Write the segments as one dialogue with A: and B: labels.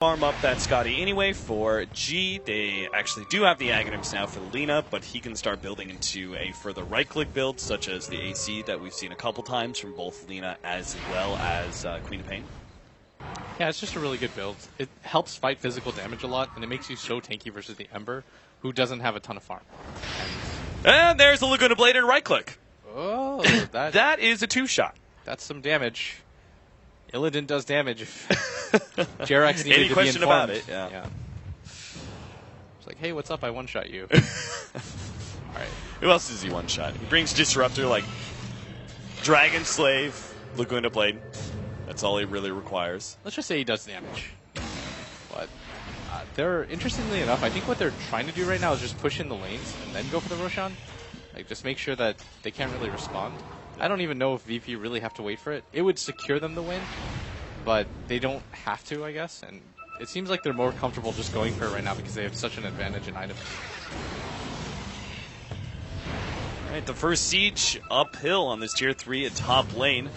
A: farm up that Scotty anyway for G. They actually do have the Aghanims now for Lina, but he can start building into a further right-click build, such as the AC that we've seen a couple times from both Lina as well as Queen of Pain.
B: Yeah, it's just a really good build. It helps fight physical damage a lot, and it makes you so tanky versus the Ember, who doesn't have a ton of farm.
A: And there's the Laguna Blade and right-click.
B: Oh,
A: that is a two-shot.
B: That's some damage. Illidan does damage if Jerax needed
A: Any
B: to
A: question
B: be informed.
A: about it, yeah.
B: It's like, hey, what's up? I one-shot you. Alright.
A: Who else does he one-shot? He brings Disruptor, like Dragon Slave, Laguna Blade. That's all he really requires.
B: Let's just say he does damage. But they're, interestingly enough, I think what they're trying to do right now is just push in the lanes and then go for the Roshan. Like, just make sure that they can't really respond. I don't even know if VP really have to wait for it. It would secure them the win, but they don't have to, I guess. And it seems like they're more comfortable just going for it right now because they have such an advantage in items.
A: All right, the first siege uphill on this tier 3 at top lane.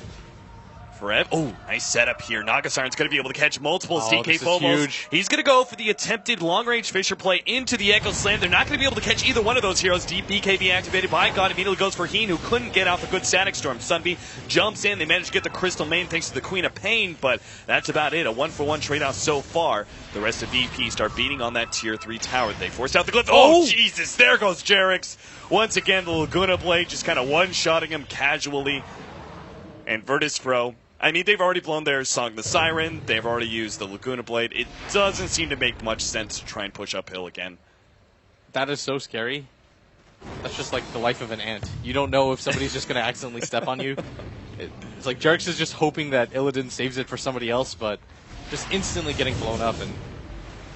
A: Oh, nice setup here. Nagasarn's going to be able to catch multiples. DK Phobos. He's going to go for the attempted long-range Fisher play into the Echo Slam. They're not going to be able to catch either one of those heroes. BKB activated by God. Immediately goes for Heen, who couldn't get out the good Static Storm. Sunby jumps in. They managed to get the Crystal Main thanks to the Queen of Pain, but that's about it. A 1-for-1 trade-off so far. The rest of VP start beating on that tier 3 tower. They forced out the Glyph. Oh, Jesus. There goes Jerax. Once again, the Laguna Blade just kind of one-shotting him casually. And Virtus Pro, I mean, they've already blown their Song the Siren. They've already used the Laguna Blade. It doesn't seem to make much sense to try and push uphill again.
B: That is so scary. That's just like the life of an ant. You don't know if somebody's just going to accidentally step on you. It's like Jerax is just hoping that Illidan saves it for somebody else, but just instantly getting blown up. And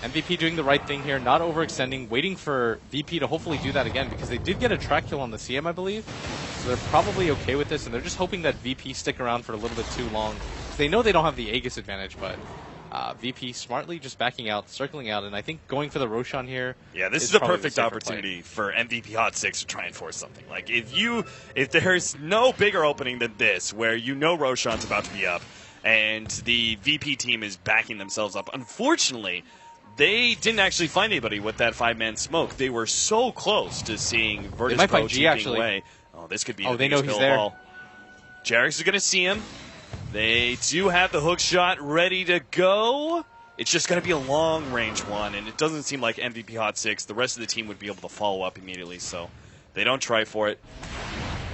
B: MVP doing the right thing here, not overextending, waiting for VP to hopefully do that again, because they did get a track kill on the CM, I believe. So they're probably okay with this, and they're just hoping that VP stick around for a little bit too long. They know they don't have the Aegis advantage, but VP smartly just backing out, circling out, and I think going for the Roshan here.
A: Yeah, this is a perfect opportunity for MVP Hot 6 to try and force something. Like, if there's no bigger opening than this, where you know Roshan's about to be up, and the VP team is backing themselves up, unfortunately, they didn't actually find anybody with that 5-man smoke. They were so close to seeing Virtus Pro cheaping away. Oh, this could be the
B: they know he's there.
A: Ball. Jerax is going to see him. They do have the hook shot ready to go. It's just going to be a long-range one, and it doesn't seem like MVP Hot 6. The rest of the team would be able to follow up immediately, so they don't try for it.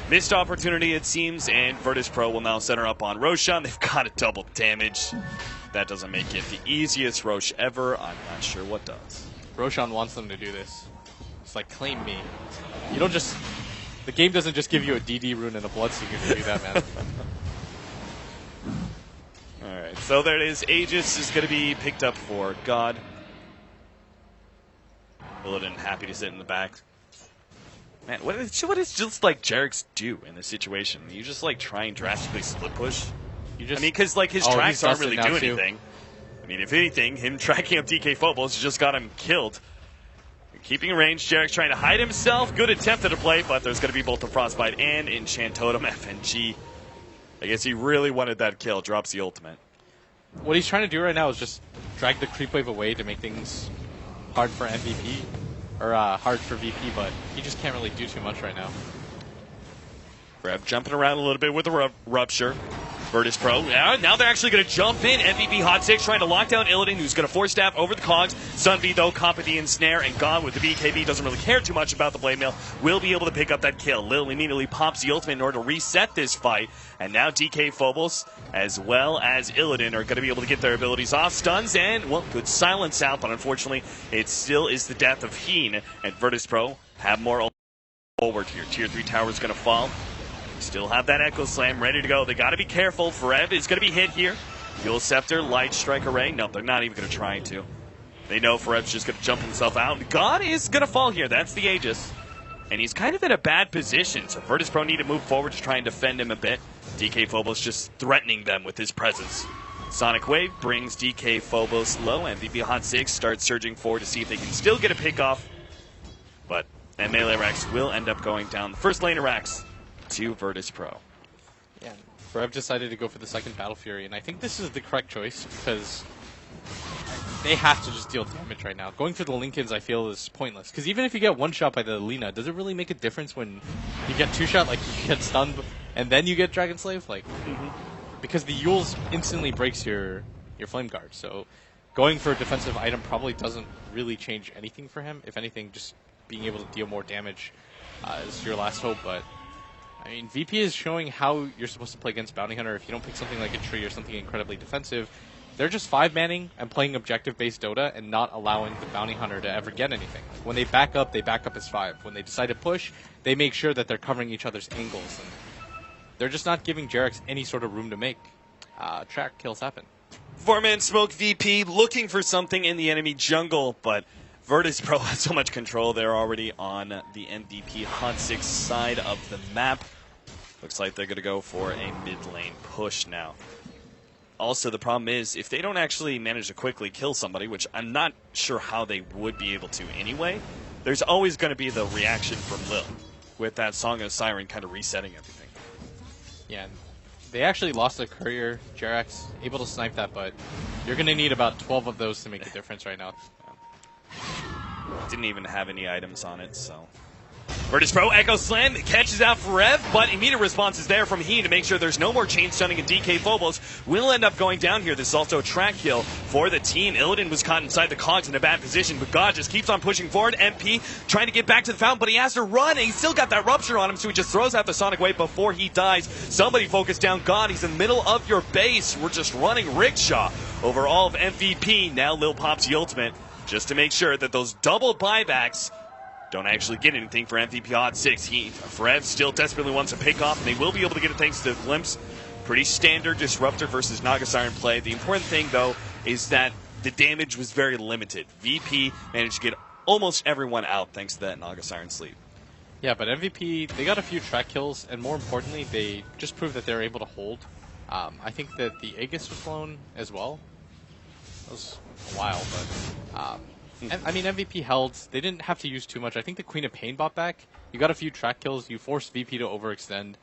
A: Missed opportunity, it seems, and Virtus Pro will now center up on Roshan. They've got a double damage. That doesn't make it the easiest Rosh ever. I'm not sure what does.
B: Roshan wants them to do this. It's like, claim me. You don't just... The game doesn't just give you a DD rune and a Bloodseeker to do that, man.
A: Alright, so there it is. Aegis is going to be picked up for God. Illidan happy to sit in the back. Man, what is just like Jerax do in this situation? You just like try and drastically split push? I mean, because like his tracks aren't really doing anything. I mean, if anything, him tracking up DK Phobos just got him killed. Keeping range, Jerax trying to hide himself. Good attempt at a play, but there's going to be both the Frostbite and Enchant Totem. FNG, I guess he really wanted that kill. Drops the ultimate.
B: What he's trying to do right now is just drag the creep wave away to make things hard for MVP, or hard for VP, but he just can't really do too much right now.
A: Rev jumping around a little bit with the Rupture. Virtus Pro. Now they're actually going to jump in. MVP Hot 6 trying to lock down Illidan, who's going to force staff over the cogs. Sunby, though, Company and Snare, and gone with the BKB. Doesn't really care too much about the Blade Mail. Will be able to pick up that kill. Lil immediately pops the ultimate in order to reset this fight. And now DK Phobos, as well as Illidan, are going to be able to get their abilities off. Stuns and, well, good silence out, but unfortunately, it still is the death of Heen. And Virtus Pro have more forward here. Tier 3 tower is going to fall. Still have that Echo Slam ready to go. They got to be careful. Forev is going to be hit here. Fuel Scepter, Light Strike Array. No, they're not even going to try to. They know Forev's just going to jump himself out. God is going to fall here. That's the Aegis. And he's kind of in a bad position, so Virtus Pro need to move forward to try and defend him a bit. DK Phobos just threatening them with his presence. Sonic Wave brings DK Phobos low. MVP Hot 6 starts surging forward to see if they can still get a pick off. But that melee Rax will end up going down. The first lane of Rax to Virtus Pro.
B: Yeah, Forev decided to go for the second Battle Fury, and I think this is the correct choice because They have to just deal damage right now. Going for the Lincolns, I feel, is pointless. Because even if you get one shot by the Lina, does it really make a difference when you get two shot? Like, you get stunned, and then you get Dragon Slave? Like, because the Yules instantly breaks your Flame Guard. So going for a defensive item probably doesn't really change anything for him. If anything, just being able to deal more damage is your last hope. But, I mean, VP is showing how you're supposed to play against Bounty Hunter. If you don't pick something like a tree or something incredibly defensive, they're just 5-manning and playing objective-based Dota and not allowing the Bounty Hunter to ever get anything. When they back up as 5. When they decide to push, they make sure that they're covering each other's angles. And they're just not giving Jarex any sort of room to make track kills happen.
A: 4-man smoke VP looking for something in the enemy jungle, but Virtus Pro has so much control. They're already on the MVP Hot 6 side of the map. Looks like they're going to go for a mid-lane push now. Also, the problem is, if they don't actually manage to quickly kill somebody, which I'm not sure how they would be able to anyway, there's always going to be the reaction from Lil, with that Song of Siren kind of resetting everything.
B: Yeah, they actually lost a courier, Jarex, able to snipe that, but you're going to need about 12 of those to make a difference right now.
A: Didn't even have any items on it, so... Virtus Pro, Echo Slam, catches out for Rev, but immediate response is there from He to make sure there's no more chain stunning, and DK Phobos will end up going down here. This is also a track kill for the team. Illidan was caught inside the cogs in a bad position, but God just keeps on pushing forward. MP trying to get back to the fountain, but he has to run, and he's still got that Rupture on him, so he just throws out the Sonic Wave before he dies. Somebody focus down God. He's in the middle of your base. We're just running Rickshaw over all of MVP. Now Lil pops the ultimate just to make sure that those double buybacks don't actually get anything for MVP Hot 6. Frev still desperately wants to pick off, and they will be able to get it thanks to Glimpse. Pretty standard Disruptor versus Naga Siren play. The important thing, though, is that the damage was very limited. VP managed to get almost everyone out thanks to that Naga Siren sleep.
B: Yeah, but MVP, they got a few track kills, and more importantly, they just proved that they're able to hold. I think that the Aegis was blown as well. That was a while, but... I mean, MVP held. They didn't have to use too much. I think the Queen of Pain bought back. You got a few track kills. You forced VP to overextend.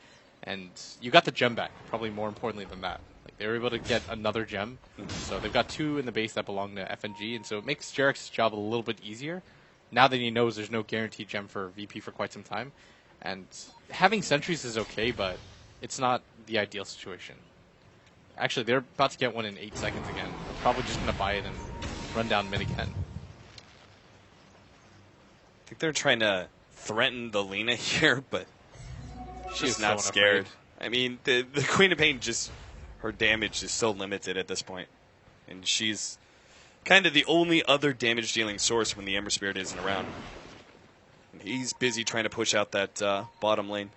B: And you got the gem back, probably more importantly than that. Like, they were able to get another gem. So they've got 2 in the base that belong to FNG. And so it makes Jarex's job a little bit easier. Now that he knows there's no guaranteed gem for VP for quite some time. And having sentries is okay, but it's not the ideal situation. Actually, they're about to get one in 8 seconds again. They're probably just going to buy it and run down mid again.
A: I think they're trying to threaten the Lina here, but she's not
B: so
A: scared.
B: unafraid.
A: I mean, the Queen of Pain just, her damage is so limited at this point. And she's kind of the only other damage dealing source when the Ember Spirit isn't around. And he's busy trying to push out that bottom lane.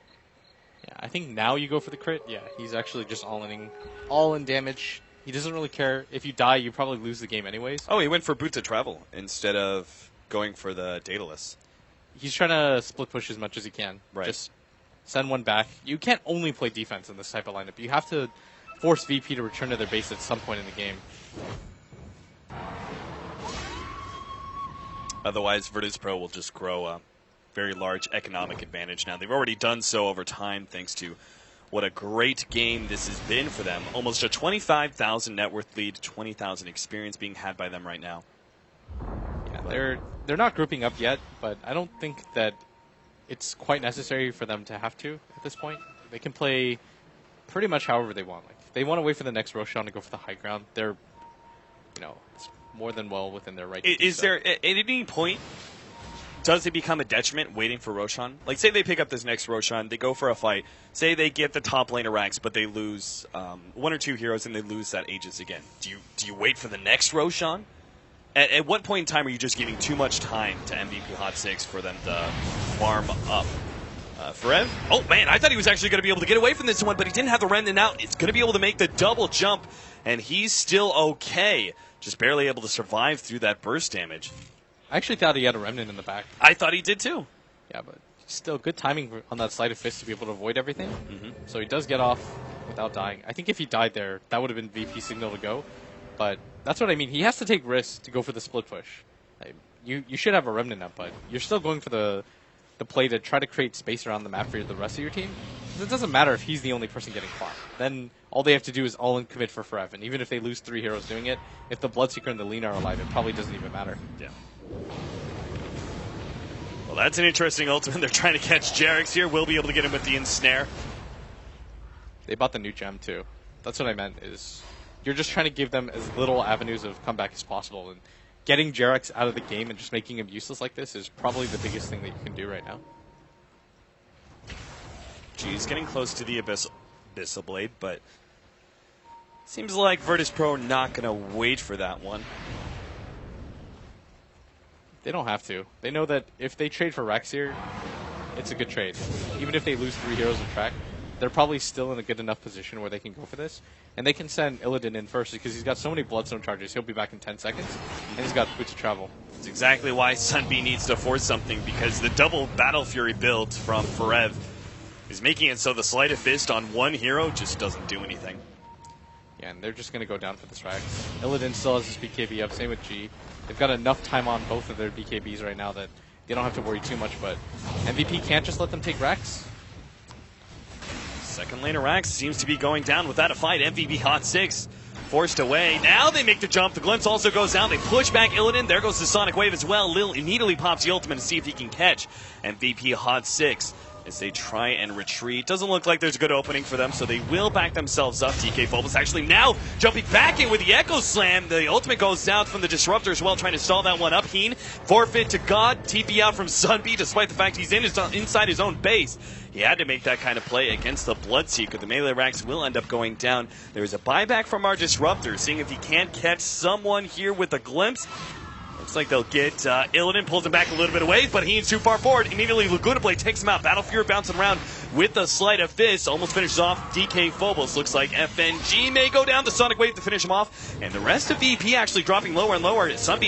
B: Yeah, I think now you go for the crit. Yeah, he's actually just all in damage. He doesn't really care. If you die, you probably lose the game anyways.
A: Oh, he went for Boot to Travel instead of going for the Daedalus.
B: He's trying to split push as much as he can.
A: Right.
B: Just send one back. You can't only play defense in this type of lineup. You have to force VP to return to their base at some point in the game.
A: Otherwise, Virtus Pro will just grow a very large economic advantage now. They've already done so over time thanks to what a great game this has been for them. Almost a 25,000 net worth lead, 20,000 experience being had by them right now.
B: Yeah, they're not grouping up yet, but I don't think that it's quite necessary for them to have to at this point. They can play pretty much however they want. Like, if they want to wait for the next Roshan to go for the high ground, they're, it's more than well within their right to do
A: Is
B: so.
A: there, at any point, does it become a detriment waiting for Roshan? Like, say they pick up this next Roshan, they go for a fight, say they get the top lane of ranks, but they lose 1 or 2 heroes and they lose that Aegis again. Do you wait for the next Roshan? At what point in time are you just giving too much time to MVP Hot 6 for them to farm up? Forev? Oh, man, I thought he was actually going to be able to get away from this one, but he didn't have the Remnant out. It's going to be able to make the double jump, and he's still okay. Just barely able to survive through that burst damage.
B: I actually thought he had a Remnant in the back.
A: I thought he did, too.
B: Yeah, but still good timing on that Sleight of Fist to be able to avoid everything.
A: Mm-hmm.
B: So he does get off without dying. I think if he died there, that would have been VP signal to go. But that's what I mean. He has to take risks to go for the split push. You should have a Remnant up, but you're still going for the play to try to create space around the map for the rest of your team. It doesn't matter if he's the only person getting farmed. Then all they have to do is all in commit for Forev. And even if they lose 3 heroes doing it, if the Bloodseeker and the Lean are alive, it probably doesn't even matter.
A: Yeah. Well, that's an interesting ultimate. They're trying to catch Jarex here. We'll be able to get him with the ensnare.
B: They bought the new gem too. That's what I meant, is you're just trying to give them as little avenues of comeback as possible. And getting Jarex out of the game and just making him useless like this is probably the biggest thing that you can do right now.
A: He's getting close to the Abyssal Blade, but seems like Virtus Pro not going to wait for that one.
B: They don't have to. They know that if they trade for Rex here, it's a good trade. Even if they lose 3 heroes in track, they're probably still in a good enough position where they can go for this. And they can send Illidan in first because he's got so many Bloodstone charges. He'll be back in 10 seconds, and he's got Boots of Travel.
A: That's exactly why Sunby needs to force something, because the double Battle Fury build from Forev is making it so the Sleight of Fist on one hero just doesn't do anything.
B: Yeah, and they're just going to go down for this Rex. Illidan still has his BKB up, same with G. They've got enough time on both of their BKBs right now that they don't have to worry too much, but MVP can't just let them take Rex.
A: Second laner Rex seems to be going down without a fight. MVP Hot 6 forced away. Now they make the jump. The glimpse also goes down. They push back Illidan. There goes the Sonic Wave as well. Lil immediately pops the ultimate to see if he can catch MVP Hot 6. As they try and retreat. Doesn't look like there's a good opening for them, so they will back themselves up. DK Phobos actually now jumping back in with the Echo Slam. The ultimate goes down from the Disruptor as well, trying to stall that one up. Heen, forfeit to God, TP out from Sunby, despite the fact he's inside his own base. He had to make that kind of play against the Bloodseeker. The melee racks will end up going down. There's a buyback from our Disruptor, seeing if he can't catch someone here with a glimpse. Looks like they'll get Illidan, pulls him back a little bit away, but he's too far forward. Immediately, Laguna Blade takes him out. Battle Fury bouncing around with the Sleight of Fist. Almost finishes off DK Phobos. Looks like FNG may go down the Sonic Wave to finish him off. And the rest of VP actually dropping lower and lower. Sunby